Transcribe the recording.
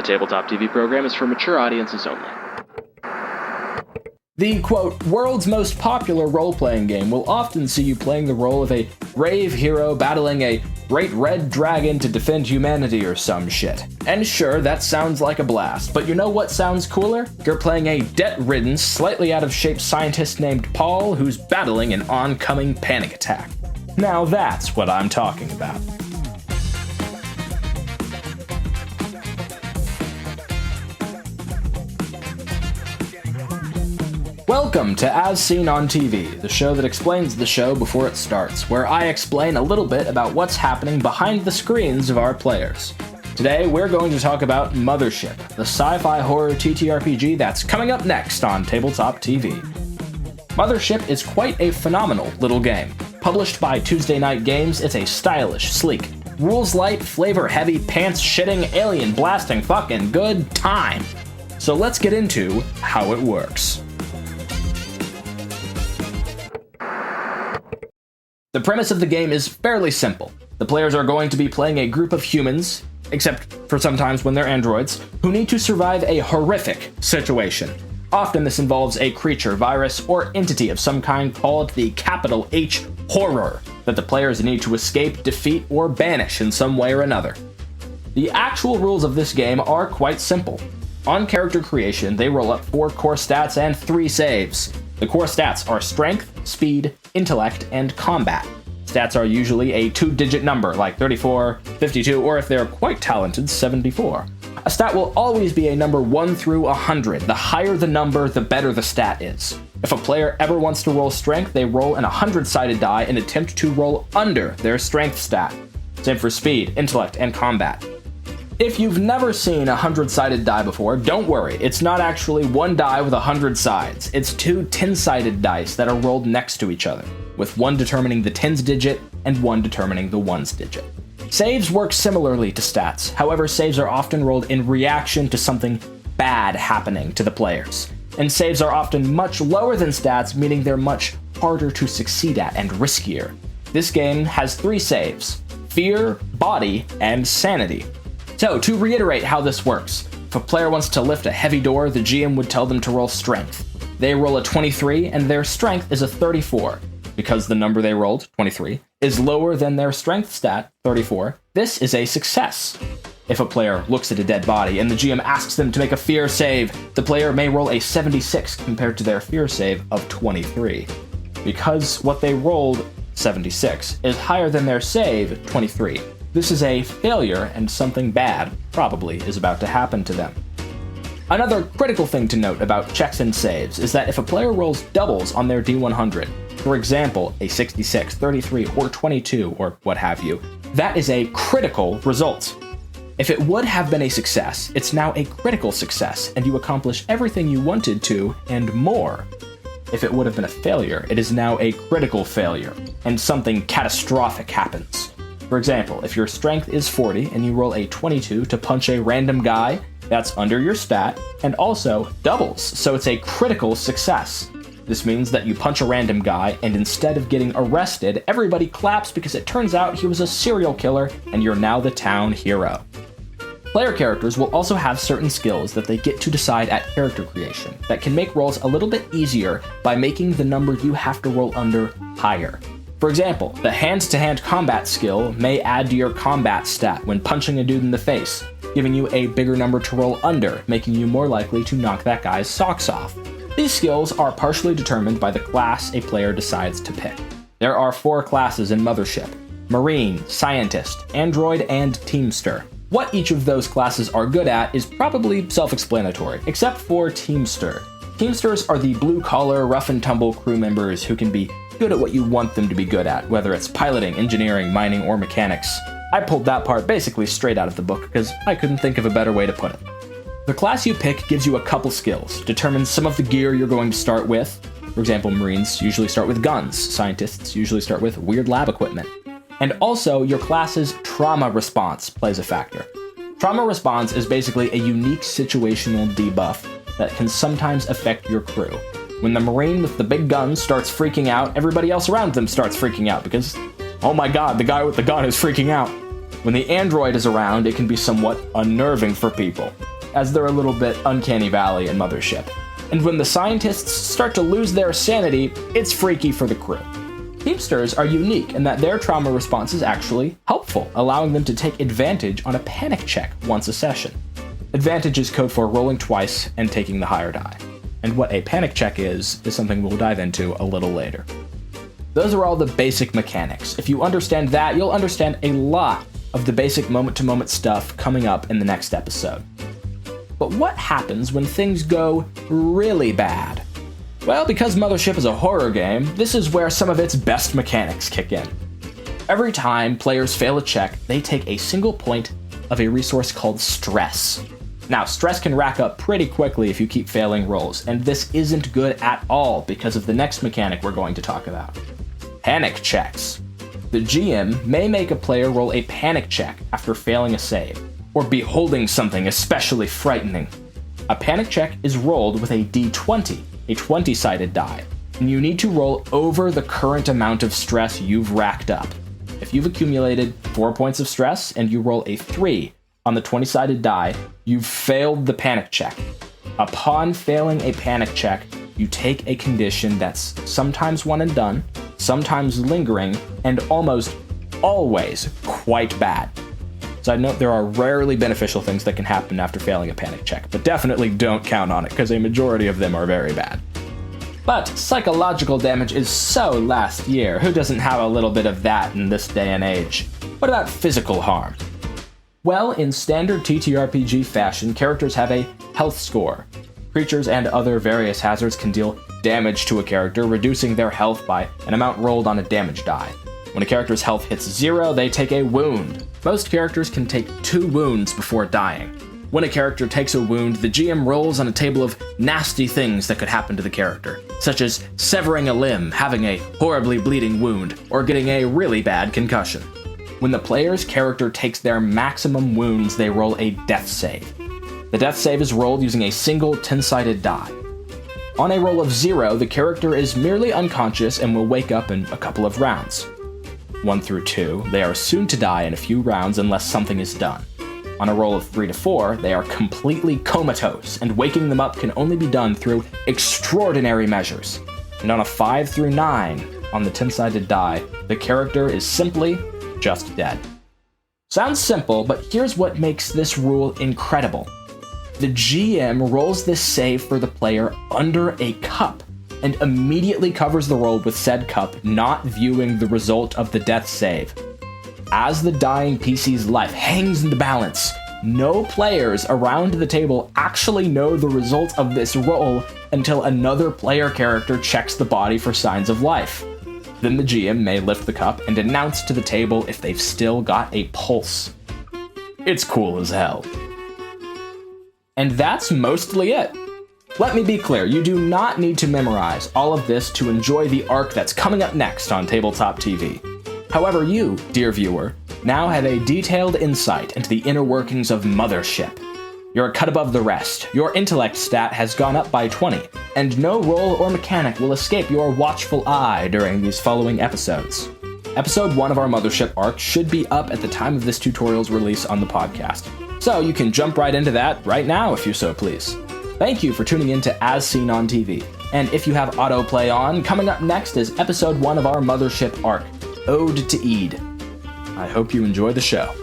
The Tabletop TV program is for mature audiences only. The, quote, world's most popular role-playing game will often see you playing the role of a brave hero battling a great red dragon to defend humanity or some shit. And sure, that sounds like a blast, but you know what sounds cooler? You're playing a debt-ridden, slightly out-of-shape scientist named Paul who's battling an oncoming panic attack. Now that's what I'm talking about. Welcome to As Seen on TV, the show that explains the show before it starts, where I explain a little bit about what's happening behind the screens of our players. Today, we're going to talk about Mothership, the sci-fi horror TTRPG that's coming up next on Tabletop TV. Mothership is quite a phenomenal little game. Published by Tuesday Night Games, it's a stylish, sleek, rules light, flavor heavy, pants shitting, alien blasting fucking good time. So let's get into how it works. The premise of the game is fairly simple. The players are going to be playing a group of humans, except for sometimes when they're androids, who need to survive a horrific situation. Often this involves a creature, virus, or entity of some kind called the capital H horror that the players need to escape, defeat, or banish in some way or another. The actual rules of this game are quite simple. On character creation, they roll up 4 core stats and 3 saves. The core stats are strength, speed, intellect, and combat. Stats are usually a 2-digit number, like 34, 52, or if they're quite talented, 74. A stat will always be a number 1 through 100. The higher the number, the better the stat is. If a player ever wants to roll strength, they roll an 100-sided die and attempt to roll under their strength stat. Same for speed, intellect, and combat. If you've never seen a 100-sided die before, don't worry, it's not actually one die with 100 sides. It's 2 10-sided dice that are rolled next to each other, with one determining the tens digit and one determining the ones digit. Saves work similarly to stats, however saves are often rolled in reaction to something bad happening to the players. And saves are often much lower than stats, meaning they're much harder to succeed at and riskier. This game has 3 saves: fear, body, and sanity. So, to reiterate how this works, if a player wants to lift a heavy door, the GM would tell them to roll strength. They roll a 23, and their strength is a 34. Because the number they rolled, 23, is lower than their strength stat, 34, this is a success. If a player looks at a dead body and the GM asks them to make a fear save, the player may roll a 76 compared to their fear save of 23. Because what they rolled, 76, is higher than their save, 23. This is a failure, and something bad probably is about to happen to them. Another critical thing to note about checks and saves is that if a player rolls doubles on their D100, for example, a 66, 33, or 22, or what have you, that is a critical result. If it would have been a success, it's now a critical success, and you accomplish everything you wanted to, and more. If it would have been a failure, it is now a critical failure, and something catastrophic happens. For example, if your strength is 40 and you roll a 22 to punch a random guy, that's under your stat, and also doubles, so it's a critical success. This means that you punch a random guy, and instead of getting arrested, everybody claps because it turns out he was a serial killer, and you're now the town hero. Player characters will also have certain skills that they get to decide at character creation that can make rolls a little bit easier by making the number you have to roll under higher. For example, the hand-to-hand combat skill may add to your combat stat when punching a dude in the face, giving you a bigger number to roll under, making you more likely to knock that guy's socks off. These skills are partially determined by the class a player decides to pick. There are 4 classes in Mothership: Marine, Scientist, Android, and Teamster. What each of those classes are good at is probably self-explanatory, except for Teamster. Teamsters are the blue-collar, rough-and-tumble crew members who can be good at what you want them to be good at, whether it's piloting, engineering, mining, or mechanics. I pulled that part basically straight out of the book because I couldn't think of a better way to put it. The class you pick gives you a couple skills, determines some of the gear you're going to start with. For example, Marines usually start with guns, Scientists usually start with weird lab equipment. And also, your class's trauma response plays a factor. Trauma response is basically a unique situational debuff that can sometimes affect your crew. When the Marine with the big gun starts freaking out, everybody else around them starts freaking out because, oh my god, the guy with the gun is freaking out. When the android is around, it can be somewhat unnerving for people, as they're a little bit uncanny valley in Mothership. And when the scientists start to lose their sanity, it's freaky for the crew. Teamsters are unique in that their trauma response is actually helpful, allowing them to take advantage on a panic check once a session. Advantage is code for rolling twice and taking the higher die. And what a panic check is something we'll dive into a little later. Those are all the basic mechanics. If you understand that, you'll understand a lot of the basic moment-to-moment stuff coming up in the next episode. But what happens when things go really bad? Well, because Mothership is a horror game, this is where some of its best mechanics kick in. Every time players fail a check, they take a single point of a resource called stress. Now, stress can rack up pretty quickly if you keep failing rolls, and this isn't good at all because of the next mechanic we're going to talk about. Panic checks. The GM may make a player roll a panic check after failing a save, or beholding something especially frightening. A panic check is rolled with a d20, a 20-sided die, and you need to roll over the current amount of stress you've racked up. If you've accumulated 4 points of stress and you roll a 3 on the 20-sided die, you've failed the panic check. Upon failing a panic check, you take a condition that's sometimes one and done, sometimes lingering, and almost always quite bad. Side note, there are rarely beneficial things that can happen after failing a panic check, but definitely don't count on it, because a majority of them are very bad. But psychological damage is so last year. Who doesn't have a little bit of that in this day and age? What about physical harm? Well, in standard TTRPG fashion, characters have a health score. Creatures and other various hazards can deal damage to a character, reducing their health by an amount rolled on a damage die. When a character's health hits 0, they take a wound. Most characters can take 2 wounds before dying. When a character takes a wound, the GM rolls on a table of nasty things that could happen to the character, such as severing a limb, having a horribly bleeding wound, or getting a really bad concussion. When the player's character takes their maximum wounds, they roll a death save. The death save is rolled using a single 10-sided die. On a roll of 0, the character is merely unconscious and will wake up in a couple of rounds. 1 through 2, they are soon to die in a few rounds unless something is done. On a roll of 3 to 4, they are completely comatose, and waking them up can only be done through extraordinary measures. And on a 5 through 9, on the 10-sided die, the character is simply just dead. Sounds simple, but here's what makes this rule incredible. The GM rolls this save for the player under a cup, and immediately covers the roll with said cup, not viewing the result of the death save. As the dying PC's life hangs in the balance, no players around the table actually know the result of this roll until another player character checks the body for signs of life. Then the GM may lift the cup and announce to the table if they've still got a pulse. It's cool as hell. And that's mostly it. Let me be clear, you do not need to memorize all of this to enjoy the arc that's coming up next on Tabletop TV. However, you, dear viewer, now have a detailed insight into the inner workings of Mothership. You're a cut above the rest, your intellect stat has gone up by 20, and no roll or mechanic will escape your watchful eye during these following episodes. Episode 1 of our Mothership arc should be up at the time of this tutorial's release on the podcast, so you can jump right into that right now if you so please. Thank you for tuning in to As Seen on TV, and if you have autoplay on, coming up next is episode 1 of our Mothership arc, Ode to Ede. I hope you enjoy the show.